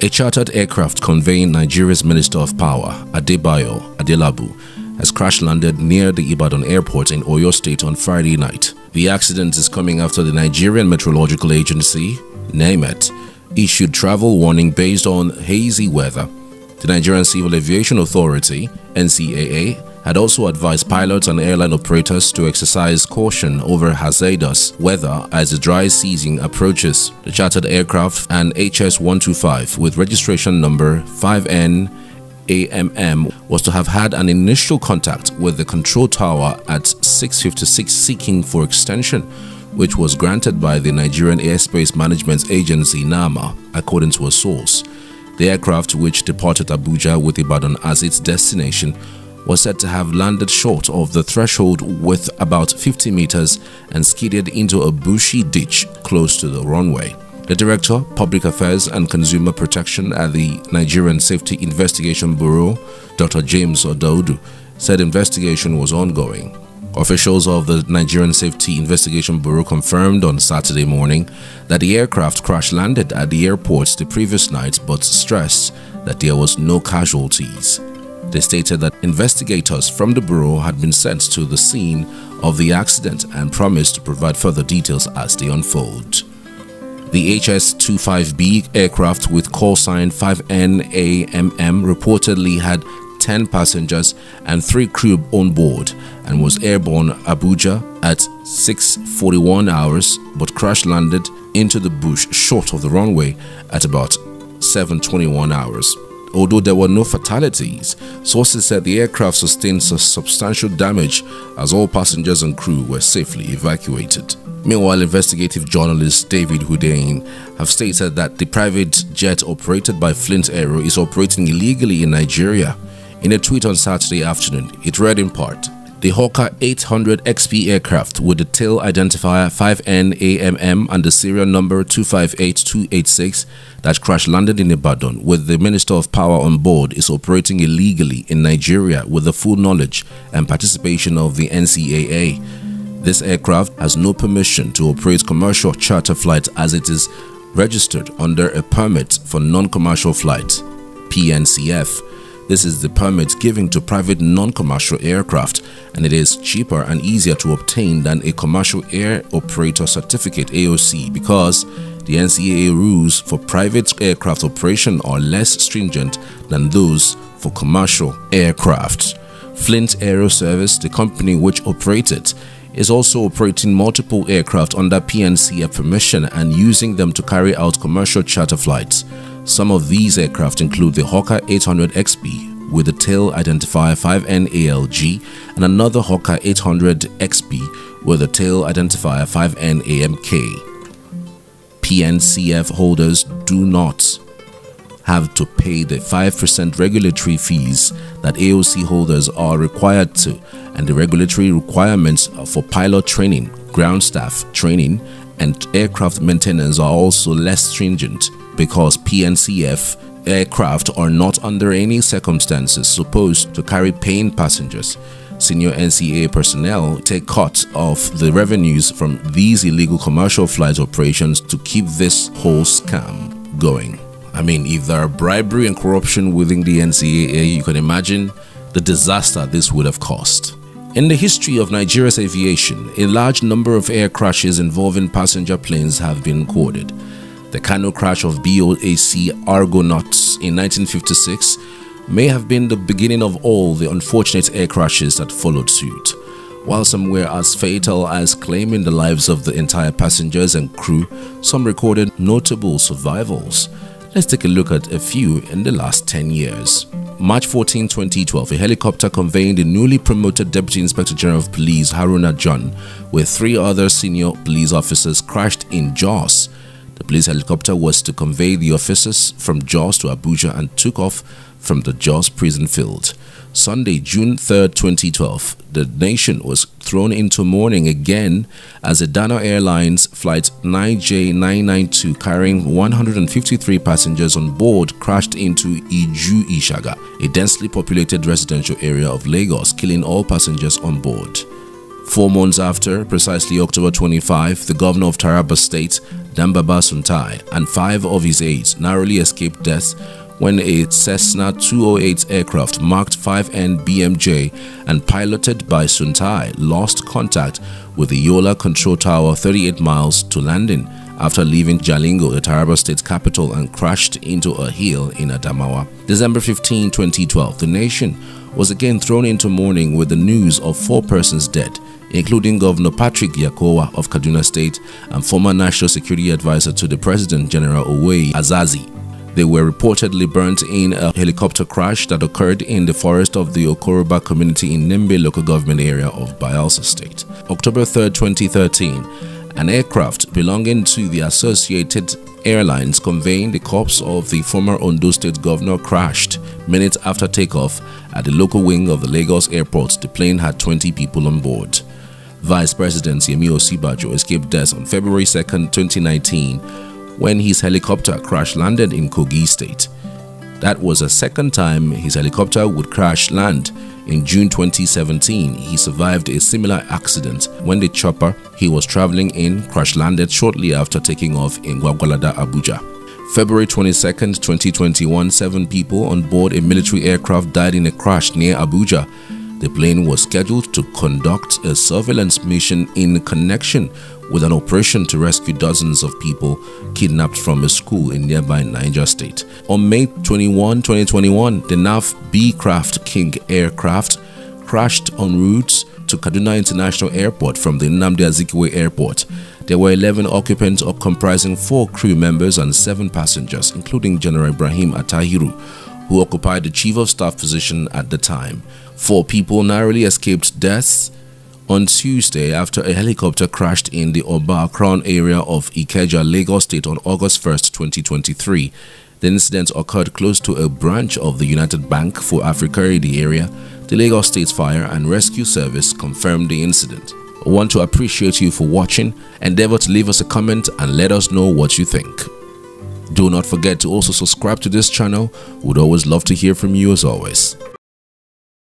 A chartered aircraft conveying Nigeria's Minister of Power, Adebayo Adelabu, has crash-landed near the Ibadan airport in Oyo State on Friday night. The accident is coming after the Nigerian Meteorological Agency, NIMET, issued travel warning based on hazy weather. The Nigerian Civil Aviation Authority, NCAA, had also advised pilots and airline operators to exercise caution over hazardous weather as the dry season approaches. The chartered aircraft, an HS-125 with registration number 5N-AMM, was to have had an initial contact with the control tower at 6:56 seeking for extension, which was granted by the Nigerian Airspace Management Agency (NAMA), according to a source. The aircraft, which departed Abuja with Ibadan as its destination, was said to have landed short of the threshold with about 50 meters and skidded into a bushy ditch close to the runway. The Director, Public Affairs and Consumer Protection at the Nigerian Safety Investigation Bureau, Dr. James Odaudu, said investigation was ongoing. Officials of the Nigerian Safety Investigation Bureau confirmed on Saturday morning that the aircraft crash-landed at the airport the previous night, but stressed that there was no casualties. They stated that investigators from the bureau had been sent to the scene of the accident and promised to provide further details as they unfold. The HS-25B aircraft with call sign 5N-AMM reportedly had 10 passengers and 3 crew on board and was airborne Abuja at 6:41 hours but crash-landed into the bush short of the runway at about 7:21 hours. Although there were no fatalities, sources said the aircraft sustained substantial damage as all passengers and crew were safely evacuated. Meanwhile, investigative journalist David Hudain have stated that the private jet operated by Flint Aero is operating illegally in Nigeria. In a tweet on Saturday afternoon, it read in part, "The Hawker 800 XP aircraft with the tail identifier 5N-AMM and the serial number 258286 that crash-landed in Ibadan with the Minister of Power on board is operating illegally in Nigeria with the full knowledge and participation of the NCAA. This aircraft has no permission to operate commercial charter flights as it is registered under a permit for non-commercial flight, PNCF. This is the permit given to private non-commercial aircraft, and it is cheaper and easier to obtain than a commercial air operator certificate (AOC) because the NCAA rules for private aircraft operation are less stringent than those for commercial aircraft. Flint Aero Service, the company which operates it, is also operating multiple aircraft under PNCF permission and using them to carry out commercial charter flights. Some of these aircraft include the Hawker 800 XP with the tail identifier 5NALG and another Hawker 800 XP with the tail identifier 5NAMK. PNCF holders do not have to pay the 5% regulatory fees that AOC holders are required to, and the regulatory requirements for pilot training, ground staff training, and aircraft maintenance are also less stringent because PNCF aircraft are not under any circumstances supposed to carry paying passengers. Senior NCAA personnel take cut of the revenues from these illegal commercial flight operations to keep this whole scam going. I mean, if there are bribery and corruption within the NCAA, you can imagine the disaster this would have caused. In the history of Nigeria's aviation, a large number of air crashes involving passenger planes have been recorded. The Kano crash of BOAC Argonauts in 1956 may have been the beginning of all the unfortunate air crashes that followed suit. While some were as fatal as claiming the lives of the entire passengers and crew, some recorded notable survivals. Let's take a look at a few in the last 10 years. March 14, 2012, a helicopter conveying the newly promoted Deputy Inspector General of Police Haruna John with 3 other senior police officers crashed in Jos. The police helicopter was to convey the officers from Jos to Abuja and took off from the Jos prison field. Sunday, June 3, 2012, the nation was thrown into mourning again as the Dana Airlines Flight 9J992 carrying 153 passengers on board crashed into Iju-Ishaga, a densely populated residential area of Lagos, killing all passengers on board. 4 months after, precisely October 25, the governor of Taraba State, Dambaba Suntai, and 5 of his aides narrowly escaped death when a Cessna 208 aircraft marked 5N BMJ and piloted by Suntai lost contact with the Yola Control Tower 38 miles to landing after leaving Jalingo, the Taraba State capital, and crashed into a hill in Adamawa. December 15, 2012, the nation was again thrown into mourning with the news of 4 persons dead, including Governor Patrick Yakowa of Kaduna State and former National Security Advisor to the President, General Owe Azazi. They were reportedly burnt in a helicopter crash that occurred in the forest of the Okoroba community in Nimbe local government area of Bayelsa State. October 3, 2013, an aircraft belonging to the Associated Airlines conveying the corpse of the former Ondo State governor crashed minutes after takeoff at the local wing of the Lagos airport. The plane had 20 people on board. Vice President Yemi Osinbajo escaped death on February 2, 2019 when his helicopter crash-landed in Kogi State. That was the second time his helicopter would crash-land. In June 2017, he survived a similar accident when the chopper he was traveling in crash-landed shortly after taking off in Gwagwalada, Abuja. February 22, 2021, 7 people on board a military aircraft died in a crash near Abuja. The plane was scheduled to conduct a surveillance mission in connection with an operation to rescue dozens of people kidnapped from a school in nearby Niger State. On May 21, 2021, the NAF B-Craft King aircraft crashed en route to Kaduna International Airport from the Nnamdi Azikiwe Airport. There were 11 occupants comprising 4 crew members and 7 passengers, including General Ibrahim Atahiru, who occupied the Chief of Staff position at the time. 4 people narrowly escaped death on Tuesday after a helicopter crashed in the Oba Crown area of Ikeja, Lagos State on August 1, 2023. The incident occurred close to a branch of the United Bank for Africa in the area. The Lagos State Fire and Rescue Service confirmed the incident. I want to appreciate you for watching. Endeavor to leave us a comment and let us know what you think. Do not forget to also subscribe to this channel. We'd always love to hear from you as always.